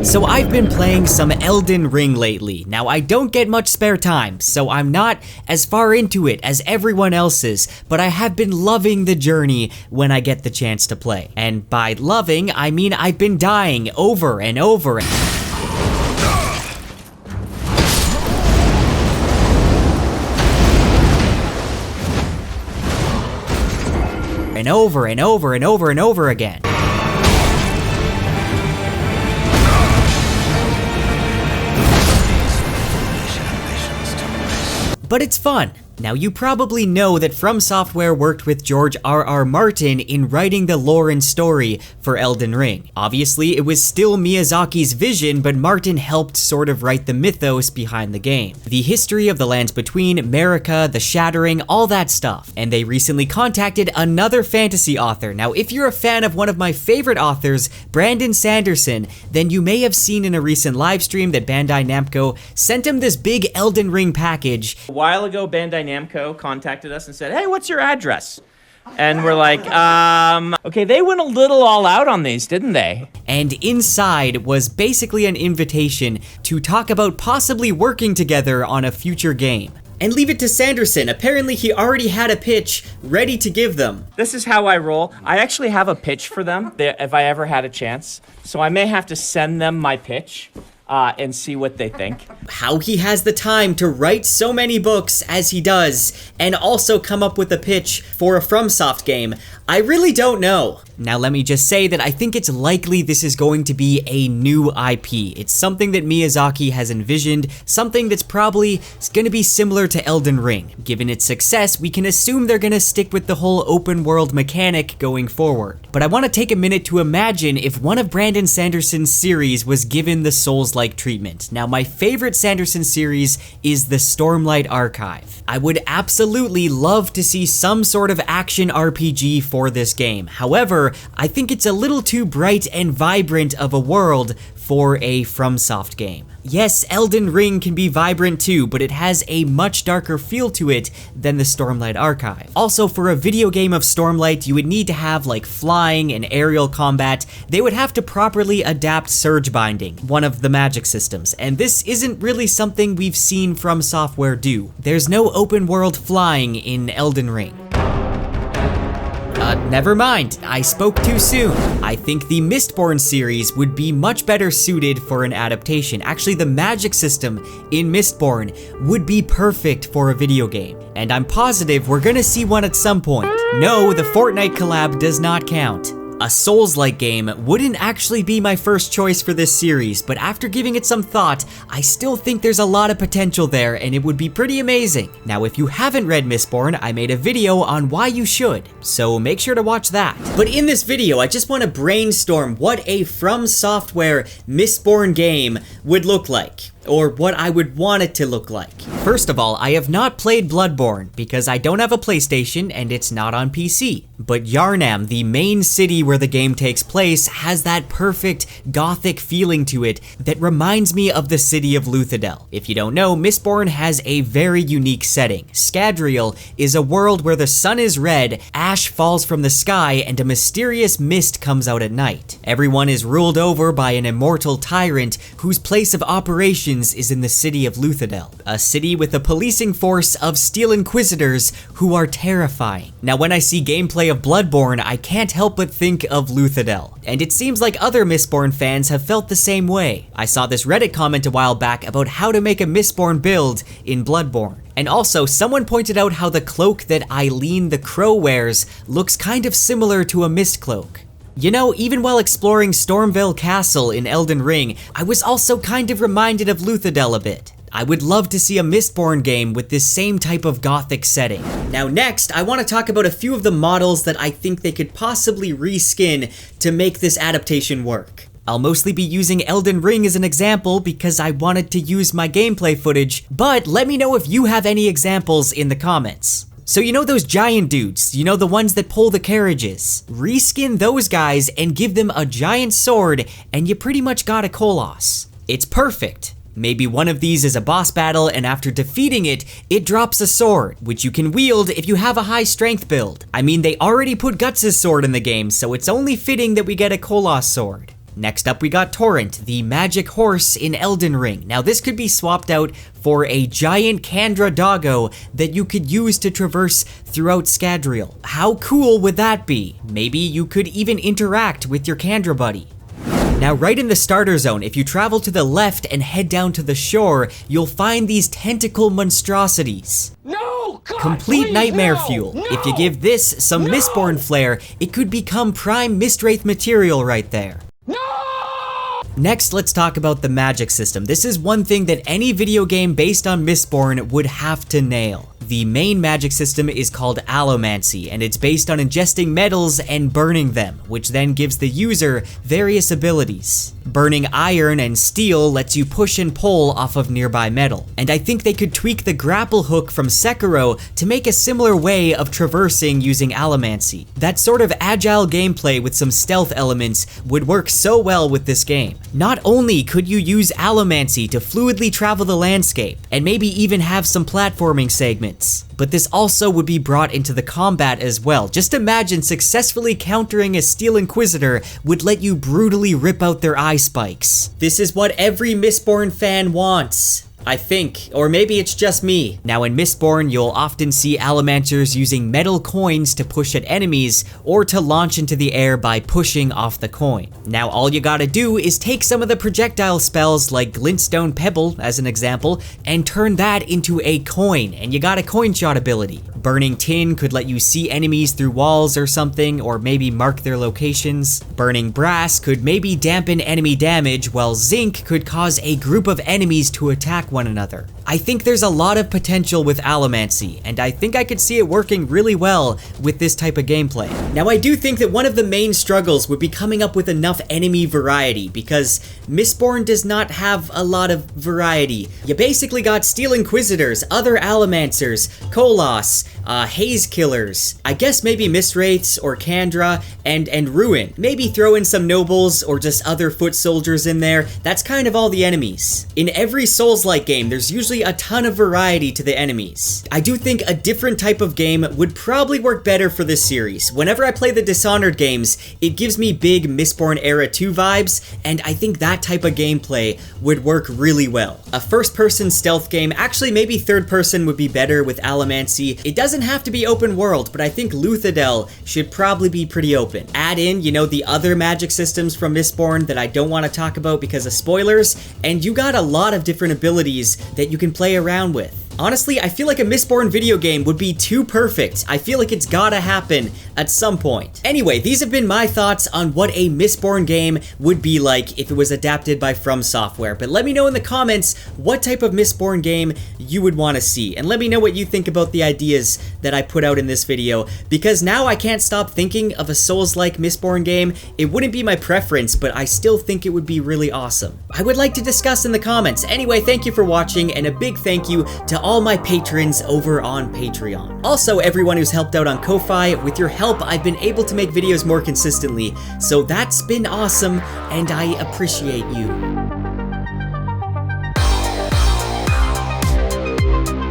So I've been playing some Elden Ring lately. Now I don't get much spare time, so I'm not as far into it as everyone else is, but I have been loving the journey when I get the chance to play. And by loving, I mean I've been dying over and over. And over and over and over and over again. But it's fun. Now you probably know that From Software worked with George R.R. Martin in writing the lore and story for Elden Ring. Obviously, it was still Miyazaki's vision, but Martin helped sort of write the mythos behind the game. The history of the lands between, Marika, the Shattering, all that stuff. And they recently contacted another fantasy author. Now, if you're a fan of one of my favorite authors, Brandon Sanderson, then you may have seen in a recent livestream that Bandai Namco sent him this big Elden Ring package. A while ago, Bandai Namco contacted us and said, hey, what's your address? And we're like, okay, they went a little all out on these, didn't they? And inside was basically an invitation to talk about possibly working together on a future game. And leave it to Sanderson. Apparently he already had a pitch ready to give them. This is how I roll. I actually have a pitch for them if I ever had a chance. So I may have to send them my pitch. And see what they think. How he has the time to write so many books as he does, and also come up with a pitch for a FromSoft game, I really don't know. Now let me just say that I think it's likely this is going to be a new IP. It's something that Miyazaki has envisioned, something that's probably going to be similar to Elden Ring. Given its success, we can assume they're going to stick with the whole open world mechanic going forward. But I want to take a minute to imagine if one of Brandon Sanderson's series was given the Souls-like treatment. Now my favorite Sanderson series is the Stormlight Archive. I would absolutely love to see some sort of action RPG for this game. However, I think it's a little too bright and vibrant of a world for a FromSoft game. Yes, Elden Ring can be vibrant too, but it has a much darker feel to it than the Stormlight Archive. Also, for a video game of Stormlight, you would need to have like flying and aerial combat. They would have to properly adapt surge binding, one of the magic systems, and this isn't really something we've seen From Software do. There's no open world flying in Elden Ring. Never mind, I spoke too soon. I think the Mistborn series would be much better suited for an adaptation. Actually, the magic system in Mistborn would be perfect for a video game. And I'm positive we're gonna see one at some point. No, the Fortnite collab does not count. A Souls-like game wouldn't actually be my first choice for this series, but after giving it some thought, I still think there's a lot of potential there and it would be pretty amazing. Now, if you haven't read Mistborn, I made a video on why you should, so make sure to watch that. But in this video, I just want to brainstorm what a From Software Mistborn game would look like, or what I would want it to look like. First of all, I have not played Bloodborne because I don't have a PlayStation and it's not on PC. But Yharnam, the main city where the game takes place, has that perfect gothic feeling to it that reminds me of the city of Luthadel. If you don't know, Mistborn has a very unique setting. Scadrial is a world where the sun is red, ash falls from the sky, and a mysterious mist comes out at night. Everyone is ruled over by an immortal tyrant whose place of operations is in the city of Luthadel, a city with a policing force of Steel Inquisitors who are terrifying. Now, when I see gameplay of Bloodborne, I can't help but think of Luthadel, and it seems like other Mistborn fans have felt the same way. I saw this Reddit comment a while back about how to make a Mistborn build in Bloodborne. And also, someone pointed out how the cloak that Eileen the Crow wears looks kind of similar to a mist cloak. You know, even while exploring Stormveil Castle in Elden Ring, I was also kind of reminded of Luthadel a bit. I would love to see a Mistborn game with this same type of gothic setting. Now next, I want to talk about a few of the models that I think they could possibly reskin to make this adaptation work. I'll mostly be using Elden Ring as an example because I wanted to use my gameplay footage, but let me know if you have any examples in the comments. So you know those giant dudes, you know the ones that pull the carriages? Reskin those guys and give them a giant sword and you pretty much got a Koloss. It's perfect. Maybe one of these is a boss battle and after defeating it, it drops a sword, which you can wield if you have a high strength build. I mean, they already put Guts' sword in the game, so it's only fitting that we get a Koloss sword. Next up we got Torrent, the magic horse in Elden Ring. Now this could be swapped out for a giant Kandra doggo that you could use to traverse throughout Scadrial. How cool would that be? Maybe you could even interact with your Kandra buddy. Now right in the starter zone, if you travel to the left and head down to the shore, you'll find these tentacle monstrosities. No! God, Complete please, nightmare no, fuel. no, If you give this some Mistborn flair, it could become prime Mistwraith material right there. no! Next, let's talk about the magic system. This is one thing that any video game based on Mistborn would have to nail. The main magic system is called allomancy, and it's based on ingesting metals and burning them, which then gives the user various abilities. Burning iron and steel lets you push and pull off of nearby metal. And I think they could tweak the grapple hook from Sekiro to make a similar way of traversing using allomancy. That sort of agile gameplay with some stealth elements would work so well with this game. Not only could you use allomancy to fluidly travel the landscape, and maybe even have some platforming segments, but this also would be brought into the combat as well. Just imagine successfully countering a Steel Inquisitor would let you brutally rip out their eye spikes. This is what every Mistborn fan wants, I think, or maybe it's just me. Now in Mistborn, you'll often see allomancers using metal coins to push at enemies or to launch into the air by pushing off the coin. Now all you gotta do is take some of the projectile spells like Glintstone Pebble as an example and turn that into a coin, and you got a coin shot ability. Burning tin could let you see enemies through walls or something, or maybe mark their locations. Burning brass could maybe dampen enemy damage, while zinc could cause a group of enemies to attack one another. I think there's a lot of potential with allomancy, and I think I could see it working really well with this type of gameplay. Now I do think that one of the main struggles would be coming up with enough enemy variety, because Mistborn does not have a lot of variety. You basically got Steel Inquisitors, other allomancers, Koloss, Haze Killers, I guess maybe Mistwraiths or Kandra, and Ruin. Maybe throw in some nobles or just other foot soldiers in there. That's kind of all the enemies. In every Souls-like game, there's usually a ton of variety to the enemies. I do think a different type of game would probably work better for this series. Whenever I play the Dishonored games, it gives me big Mistborn Era 2 vibes, and I think that type of gameplay would work really well. A first-person stealth game, actually maybe third-person would be better with allomancy. It doesn't have to be open world, but I think Luthadel should probably be pretty open. Add in, you know, the other magic systems from Mistborn that I don't want to talk about because of spoilers, and you got a lot of different abilities that you can play around with. Honestly, I feel like a Mistborn video game would be too perfect. I feel like it's gotta happen at some point. Anyway, these have been my thoughts on what a Mistborn game would be like if it was adapted by From Software. But let me know in the comments what type of Mistborn game you would want to see. And let me know what you think about the ideas that I put out in this video, because now I can't stop thinking of a Souls-like Mistborn game. It wouldn't be my preference, but I still think it would be really awesome. I would like to discuss in the comments. Anyway, thank you for watching, and a big thank you to all my patrons over on Patreon. Also, everyone who's helped out on Ko-Fi, with your help, I've been able to make videos more consistently, so that's been awesome, and I appreciate you.